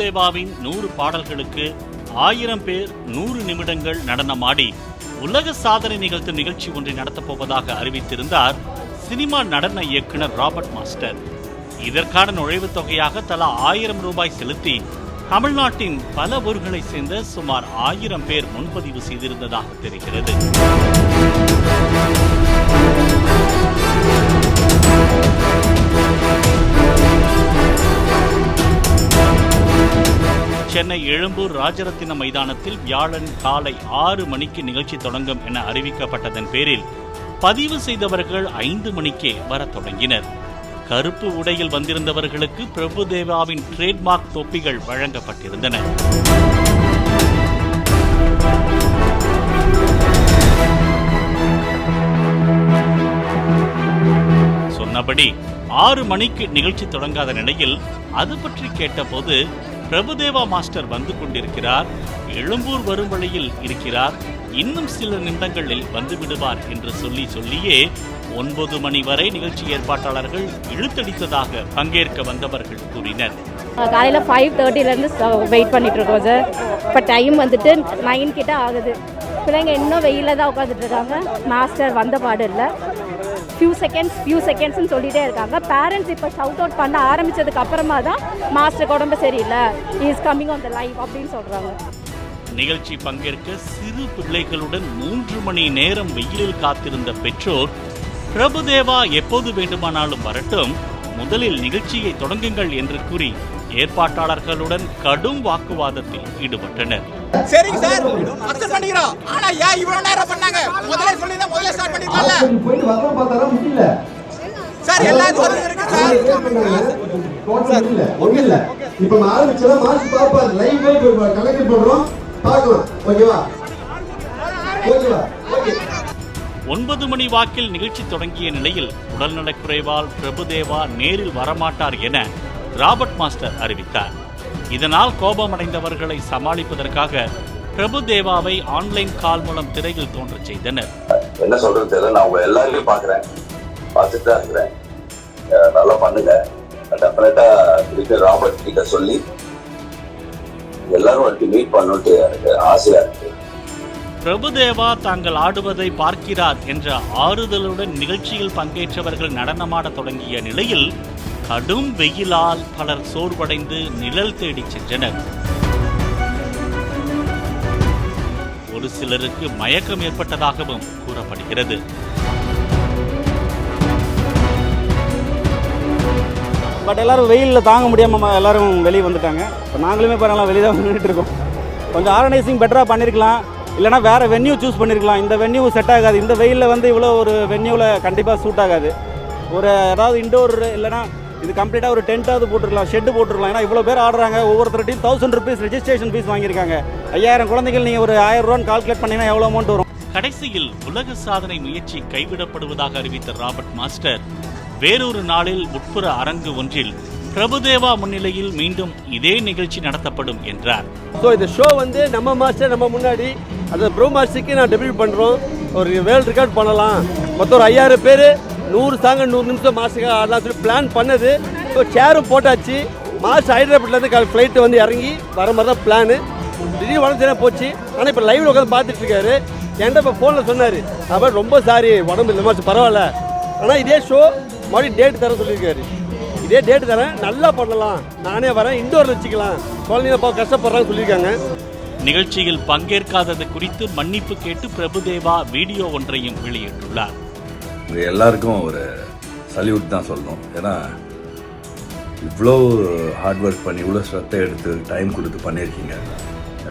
பிரபுதேவாவின் 100 பாடல்களுக்கு 1000 பேர் 100 நிமிடங்கள் நடனமாடி உலக சாதனை நிகழ்த்தும் நிகழ்ச்சி ஒன்றை நடத்தப்போவதாக அறிவித்திருந்தார் சினிமா நடன இயக்குனர் ராபர்ட் மாஸ்டர். இதற்கான நுழைவுத் தொகையாக தலா 1000 ரூபாய் செலுத்தி தமிழ்நாட்டின் பல ஊர்களை சேர்ந்த சுமார் 1000 பேர் முன்பதிவு செய்திருந்ததாக தெரிகிறது. சென்னை எழும்பூர் ராஜரத்தின மைதானத்தில் வியாழன் காலை 6 மணிக்கு நிகழ்ச்சி தொடங்கும் என அறிவிக்கப்பட்டதன் பேரில் பதிவு செய்தவர்கள் 5 மணிக்கே வரத் தொடங்கினர். கருப்பு உடையில் வந்திருந்தவர்களுக்கு பிரபுதேவாவின் ட்ரேட்மார்க் தொப்பிகள் வழங்கப்பட்டிருந்தன. சொன்னபடி 6 மணிக்கு நிகழ்ச்சி தொடங்காத நிலையில் அது பற்றி கேட்டபோது பிரபுதேவா மாஸ்டர் வந்து கொண்டிருக்கிறார், எழும்பூர் வரும் வழியில் இருக்கிறார், இன்னும் சில நிமிடங்களில் வந்து விடுவார் என்று சொல்லியே 9 மணி வரை நிகழ்ச்சி ஏற்பாட்டாளர்கள் இழுத்தடித்ததாக பங்கேற்க வந்தவர்கள் கூறினர். காலையில் 5:30 வெயிட் பண்ணிட்டு இருக்கோம் சார். இப்போ டைம் வந்துட்டு 9 கிட்ட ஆகுது. பிள்ளைங்க இன்னும் வெயில தான் உட்காந்துட்டு இருக்காங்க. மாஸ்டர் வந்த பாடு இல்லை. ஃபியூ செகண்ட்ஸ்ன்னு சொல்லிட்டே இருக்காங்க. பேரண்ட்ஸ் இப்போ ஷவுட் அவுட் பண்ண ஆரம்பிச்சதுக்கு அப்புறமா தான் மாஸ்டர் உடம்பு சரியில்லை, is coming on the live அப்படின்னு சொல்றாங்க. நிகழ்ச்சி பங்கேற்க சிறு பிள்ளைகளுடன் 3 மணி நேரம் வெயிலில் காத்திருந்த பெற்றோர் பிரபுதேவா எப்போது வேண்டுமானாலும் வரட்டும், முதலில் நிகழ்ச்சியை தொடங்குங்கள் என்று கூறி ஏற்பாட்டாளர்களுடன் கடும் வாக்குவாதத்தில் ஈடுபட்டனர். சரிங்க சார், அக்செப்ட் பண்ணிக்கிறோம். ஆனா ஏன் இவ்வளவு நேரம் பண்ணாங்க? முதல்ல சொல்லினா முதல்ல ஸ்டார்ட் பண்ணிடலாம்ல. போயிட்டு வரல பார்த்தா முடியல சார். எல்லாரும் வரது இருக்கு சார். சார் இல்ல இப்போ ஆரம்பிச்சா மார்க் பாப்பா லைவ் போய் கலெக்ட் பண்றோம், பார்க்கலாம். ஓகேவா? ஓகேவா? ஓகே. 9 மணி வாக்கில் நிகழ்ச்சி தொடங்கிய நிலையில் உடல்நலக்குறைவால் பிரபுதேவா நேரில் வரமாட்டார் என ராபர்ட் மாஸ்டர் அறிவித்தார். இதனால் கோபமடைந்தவர்களை சமாளிப்பதற்காக பிரபுதேவாவை ஆன்லைன் கால் மூலம் திரையில் தோன்றச் செய்தனர். என்ன சொல்றது தெரியல, நான் உங்க எல்லாரையும் பார்த்துட்டு தான் இருக்கிறேன். நல்லா பண்ணுங்க. டெஃபினட்டா ராபர்ட் கிட்ட சொல்லி எல்லாரும் வந்து மீட் பண்ணணும்னு எனக்கு ஆசையா இருக்கு. பிரபுதேவா தாங்கள் ஆடுவதை பார்க்கிறார் என்ற ஆறுதலுடன் நிகழ்ச்சியில் பங்கேற்றவர்கள் நடனமாட தொடங்கிய நிலையில் கடும் வெயிலால் பலர் சோர்வடைந்து நிழல் தேடி சென்றனர். ஒரு சிலருக்கு மயக்கம் ஏற்பட்டதாகவும் கூறப்படுகிறது. பட் எல்லாரும் வெயிலில் தாங்க முடியாமல் எல்லாரும் வெளியே வந்துட்டாங்க. இப்போ நாங்களுமே பாருங்களா வெளியே தான் நின்றுட்டு இருக்கோம். கொஞ்சம் ஆர்கனைசிங் பெட்டராக பண்ணியிருக்கலாம், இல்லைனா வேறு வென்யூ சூஸ் பண்ணியிருக்கலாம். இந்த வென்யூ செட் ஆகாது. இந்த வெயிலில் வந்து இவ்வளோ ஒரு வென்யூவில் கண்டிப்பாக சூட் ஆகாது. ஒரு ஏதாவது இண்டோர் இல்லைனா இது கம்ப்ளீட்டாக ஒரு டென்ட்டாவது போட்டுருக்கலாம், ஷெட்டு போட்டுருக்கலாம். ஏன்னா இவ்வளோ பேர் ஆடுறாங்க. ஒவ்வொருத்தருடையும் 1000 rupees ரெஜிஸ்ட்ரேஷன் ஃபீஸ் வாங்கியிருக்காங்க. 5000 குழந்தைகள் நீங்கள் ஒரு 1000 ரூபான்னு கால்குலேட் பண்ணிங்கன்னா எவ்வளோ அமௌண்ட் வரும்? கடைசியில் உலக சாதனை முயற்சி கைவிடப்படுவதாக அறிவித்த ராபர்ட் மாஸ்டர் வேறொரு நாளில் உட்புற அரங்கு ஒன்றில் பிரபுதேவா முன்னிலையில் மீண்டும் இதே நிகழ்ச்சி நடத்தப்படும் என்றார். ஸோ இந்த ஷோ வந்து நம்ம மாஸ்டர் நம்ம முன்னாடி அந்த ப்ரோ மாஸ்டருக்கு நான் டெபியூட் பண்ணுறோம். ஒரு வேர்ல்டு ரெக்கார்ட் பண்ணலாம். மொத்தம் ஒரு 5000 பேர் 100 சாங் 100 நிமிஷம் மாஸ்டருக்காக ஆடலாம் சொல்லி பிளான் பண்ணது. ஸோ சேரும் போட்டாச்சு. மாஸ்டர் ஹைதராபாத்லேருந்து ஃப்ளைட்டு வந்து இறங்கி வர மாதிரி தான் பிளானு. திடீர்னு உடம்பு சரியாக போச்சு. ஆனால் இப்போ லைவில் உட்காந்து பார்த்துட்டு இருக்காரு. என்கிட்ட இப்போ ஃபோனில் சொன்னார், அப்புறம் ரொம்ப சாரி உடம்பு இல்லை மாஸ்டர், பரவாயில்ல, ஆனால் இதே ஷோ மறுபடியும் டேட் தர சொல்லியிருக்காரு. இதே டேட்டு தரேன், நல்லா பண்ணலாம், நானே வரேன், இண்டோரில் வச்சுக்கலாம், குழந்தைங்க கஷ்டப்படுறான்னு சொல்லியிருக்காங்க. நிகழ்ச்சியில் பங்கேற்காதது குறித்து மன்னிப்பு கேட்டு பிரபுதேவா வீடியோ ஒன்றையும் வெளியிட்டுள்ளார். எல்லாருக்கும் ஒரு சல்யூட் தான் சொல்லணும். ஏன்னா இவ்வளோ ஹார்ட் ஒர்க் பண்ணி இவ்வளோ ஸ்ட்ரெத்தை எடுத்து டைம் கொடுத்து பண்ணியிருக்கீங்க.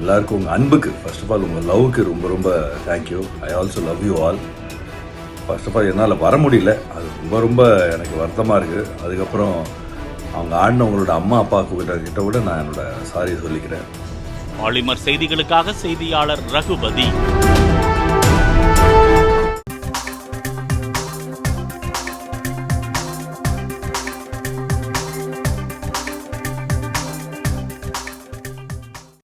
எல்லாருக்கும் உங்கள் அன்புக்கு, ஃபர்ஸ்ட் ஆஃப் ஆல் உங்கள் லவ்வுக்கு ரொம்ப ரொம்ப thank you. I also love you all. First of all என்னால் வர முடியல, அது ரொம்ப ரொம்ப எனக்கு வருத்தமாக இருக்குது. அதுக்கப்புறம் அவங்க ஆடினவங்களோட அம்மா அப்பா கிட்ட விட நான் என்னோட சாரியை சொல்லிக்கிறேன். பாலிமர் செய்திகளுக்காக செய்தியாளர் ரகுபதி.